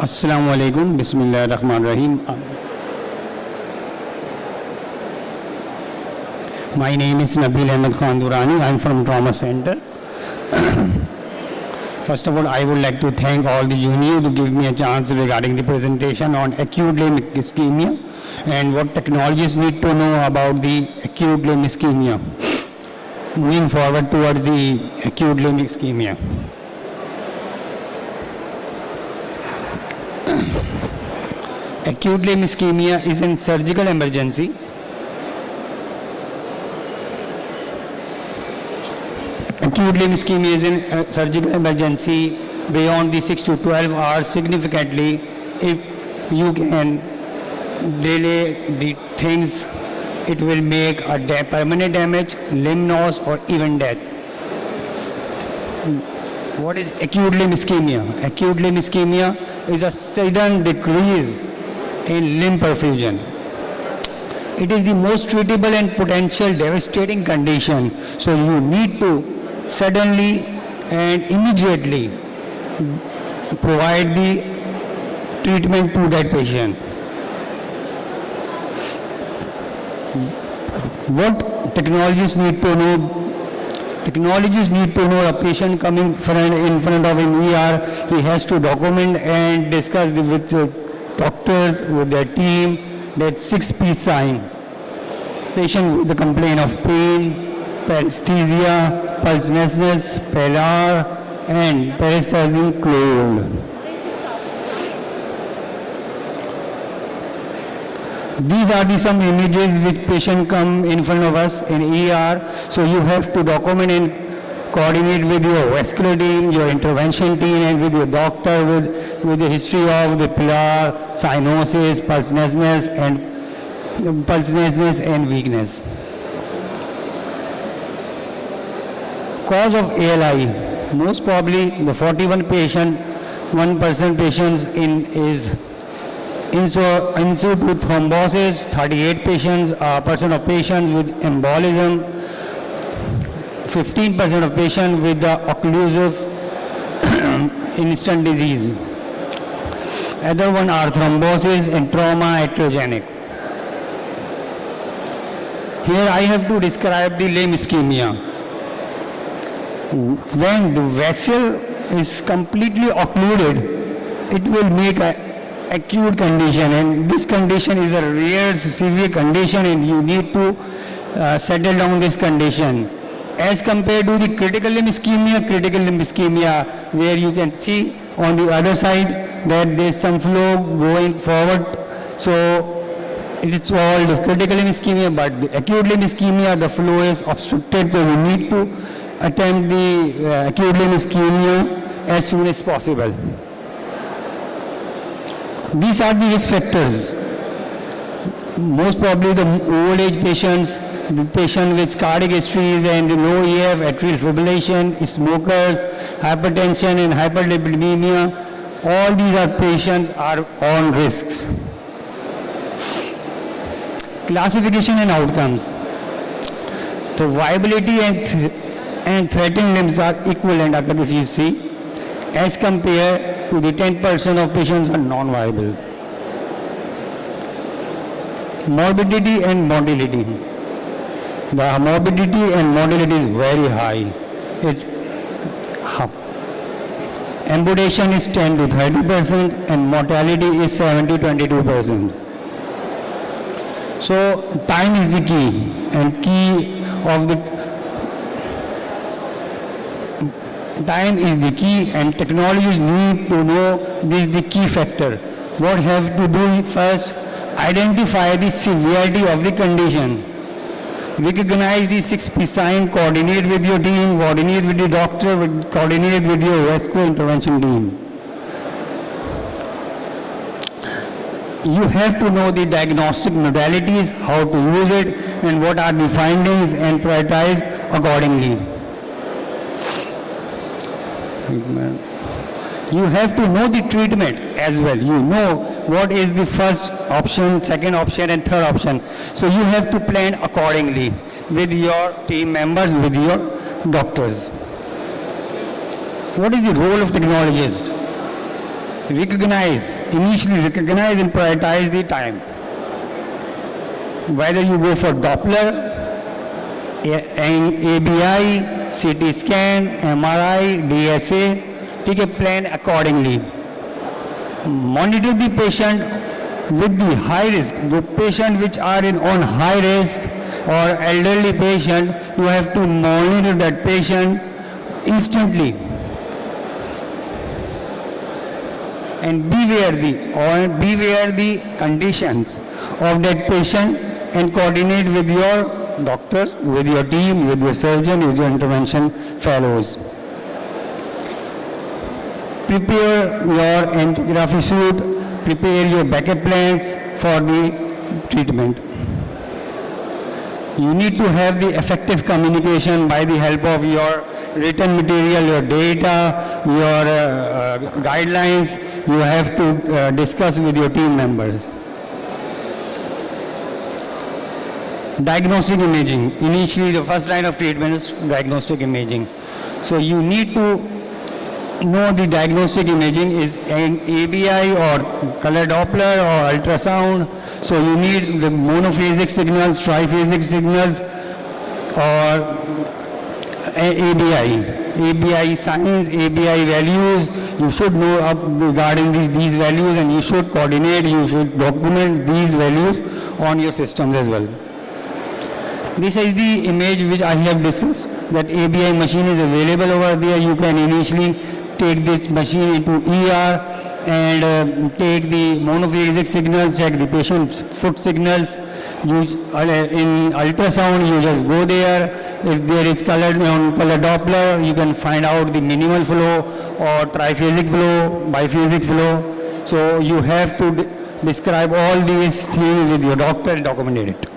Assalamu alaikum, Bismillah ar-Rahman ar-Rahim. My name is Nabeel Ahmed Durrani. I am from Trauma Center. First of all, I would like to thank all the juniors to give me a chance regarding the presentation on acute limb ischemia and what technologists need to know about the acute limb ischemia. Moving forward towards the acute limb ischemia. Acute limb ischemia is a surgical emergency. Acute limb ischemia is a surgical emergency beyond the 6 to 12 hours significantly. If you can delay the things, it will make a permanent damage, limb loss, or even death. What is acute limb ischemia? Acute limb ischemia is a sudden decrease in limb perfusion. It is the most treatable and potential devastating condition. So you need to suddenly and immediately provide the treatment to that patient. What technologists need to know? Technologists need to know a patient coming in front of an ER, he has to document and discuss with the doctors, with their team, that 6P sign. Patient with the complaint of pain, paresthesia, pulselessness, pallor, and paresthesia cold. These are some images which patient come in front of us in ER. So you have to document and coordinate with your vascular team, your intervention team, and with your doctor with the history of the pallor, cyanosis, pulselessness and weakness. Cause of ALI, most probably the 41 patient, 1% patients is insult with thrombosis, 38 percent of patients with embolism, 15% of patients with the occlusive instant disease. Other one are thrombosis and trauma iatrogenic. Here I have to describe the limb ischemia. When the vessel is completely occluded, it will make a acute condition, and this condition is a rare severe condition, and you need to settle down this condition. As compared to the critical limb ischemia, where you can see on the other side that there is some flow going forward. So it's all the critical limb ischemia, but the acute limb ischemia, the flow is obstructed, so you need to attempt the acute limb ischemia as soon as possible. These are the risk factors. Most probably the old age patients, the patient with cardiac histories and low EF, atrial fibrillation, smokers, hypertension and hyperlipidemia, all these are patients are on risks. Classification and outcomes. The viability and threatened limbs are equivalent, if you see, as compared to the 10% of patients are non-viable. Morbidity and mortality. The morbidity and mortality is very high. It's amputation is 10 to 30% and mortality is 7 to 22%. So time is the key, and time is the key, and technologists need to know this is the key factor. What have to do first? Identify the severity of the condition. Recognize the 6P sign, coordinate with your team, coordinate with the doctor, coordinate with your vascular intervention team. You have to know the diagnostic modalities, how to use it, and what are the findings, and prioritize accordingly. You have to know the treatment as well. You know what is the first option, second option, and third option. So you have to plan accordingly with your team members, with your doctors. What is the role of technologist? initially recognize and prioritize the time. Whether you go for Doppler, ABI, CT scan, MRI, DSA, take a plan accordingly. Monitor the patient with the high risk. The patient which are on high risk or elderly patient, you have to monitor that patient instantly. And beware the conditions of that patient and coordinate with your doctors, with your team, with your surgeon, with your intervention fellows. Prepare your angiography suite, prepare your backup plans for the treatment. You need to have the effective communication by the help of your written material, your data, your guidelines. You have to discuss with your team members. Diagnostic imaging. Initially, the first line of treatment is diagnostic imaging. So you need to know the diagnostic imaging is an ABI or color Doppler or ultrasound. So you need the monophasic signals, triphasic signals, or ABI signs, ABI values. You should know regarding these values, and you should coordinate, you should document these values on your systems as well. This is the image which I have discussed, that ABI machine is available over there. You can initially take this machine into ER and take the monophasic signals, check the patient's foot signals. In ultrasound, you just go there. If there is color Doppler, you can find out the minimal flow or triphasic flow, biphasic flow. So you have to describe all these things with your doctor and document it.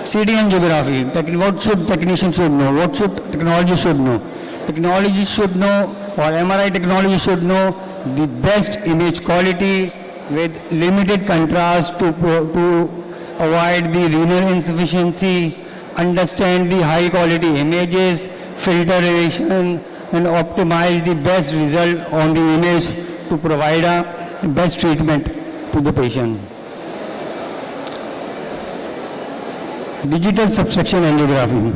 CT angiography, what should technician should know? What should technology should know? Technology should know, or MRI technology should know the best image quality with limited contrast to avoid the renal insufficiency, understand the high quality images, filtration, and optimize the best result on the image to provide a best treatment to the patient. Digital subsection angiography.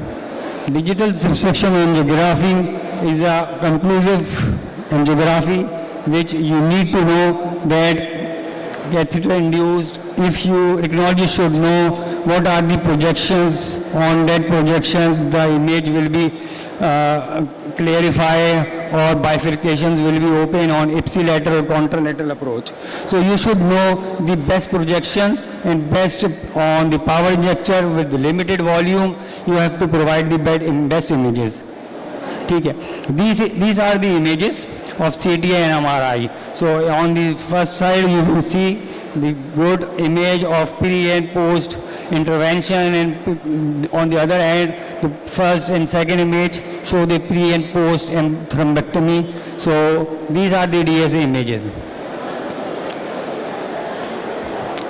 Digital subsection angiography is a conclusive angiography which you need to know that catheter induced. If you technology should know what are the projections. On that projections, the image will be clarified, or bifurcations will be open on ipsilateral, contralateral approach. So you should know the best projections and best on the power injector with the limited volume. You have to provide the best images. Okay. These are the images of CT and MRI. So on the first side, you will see the good image of pre and post intervention, and on the other hand, the first and second image show the pre and post and thrombectomy. So these are the DSA images.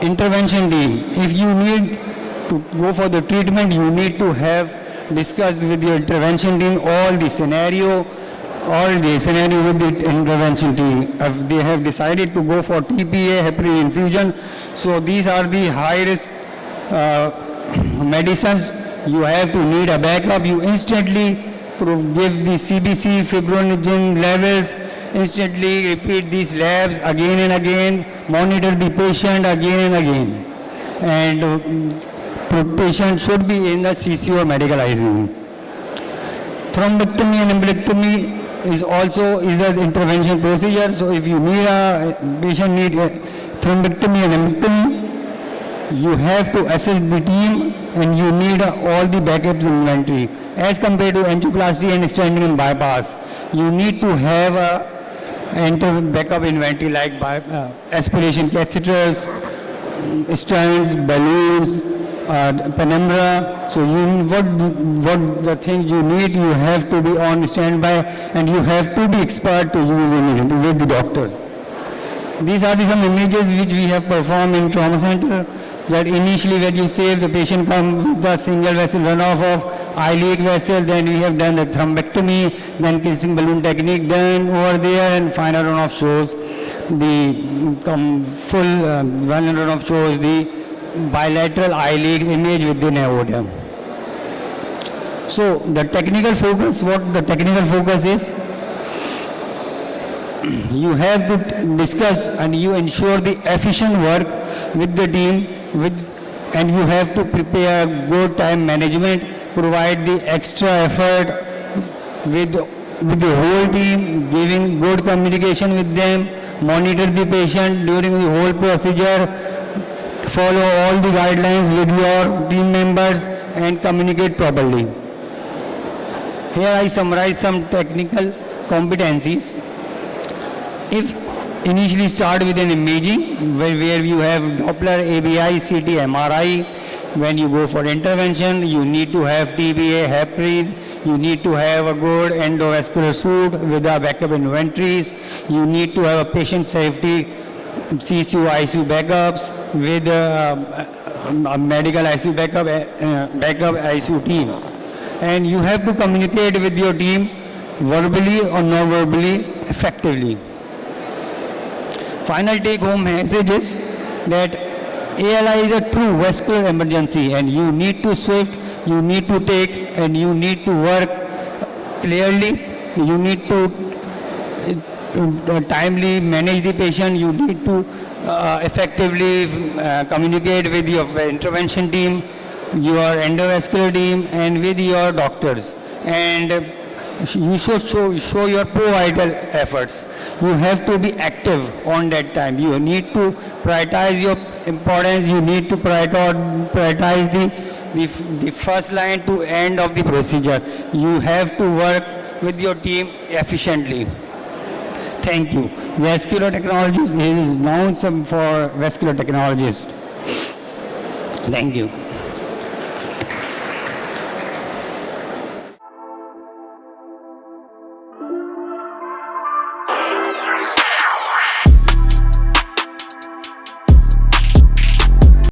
Intervention team. If you need to go for the treatment, you need to have discussed with your intervention team all the scenario with the intervention team. If they have decided to go for TPA, heparin infusion, so these are the high risk medicines. You have to need a backup. You instantly give the CBC fibrinogen levels, instantly repeat these labs again and again, monitor the patient again and again, and patient should be in the CC or medical ICU. Thrombectomy and embolectomy is an intervention procedure. So if you need patient need a thrombectomy and embolectomy, you have to assess the team, and you need all the backups inventory. As compared to angioplasty and stenting and bypass, you need to have a backup inventory like aspiration catheters, stents, balloons, penumbra. So what the things you need, you have to be on standby, and you have to be expert to use it with the doctor. These are some images which we have performed in trauma center. That initially when you save the patient comes with the single vessel runoff of iliac vessel, then we have done the thrombectomy, then kissing balloon technique done over there, and final runoff shows the final runoff shows the bilateral iliac image with the neodia. So the technical focus, what the technical focus is, you have to discuss and you ensure the efficient work with the team, and you have to prepare good time management, provide the extra effort with the whole team, giving good communication with them, monitor the patient during the whole procedure, follow all the guidelines with your team members, and communicate properly. Here I summarize some technical competencies. If initially start with an imaging where you have Doppler, ABI, CT, MRI. When you go for intervention, you need to have TBA, heparin. You need to have a good endovascular suite with a backup inventories. You need to have a patient safety CCU, ICU backups with a medical ICU backup ICU teams. And you have to communicate with your team verbally or non-verbally effectively. Final take-home message is that ALI is a true vascular emergency, and you need to swift, you need to take, and you need to work clearly. You need to timely manage the patient. You need to effectively communicate with your intervention team, your endovascular team, and with your doctors. And you should show your pro-vital efforts. You have to be active on that time. You need to prioritize your importance. You need to prioritize the first line to end of the procedure. You have to work with your team efficiently. Thank you. Vascular Technologists is known for vascular technologists. Thank you.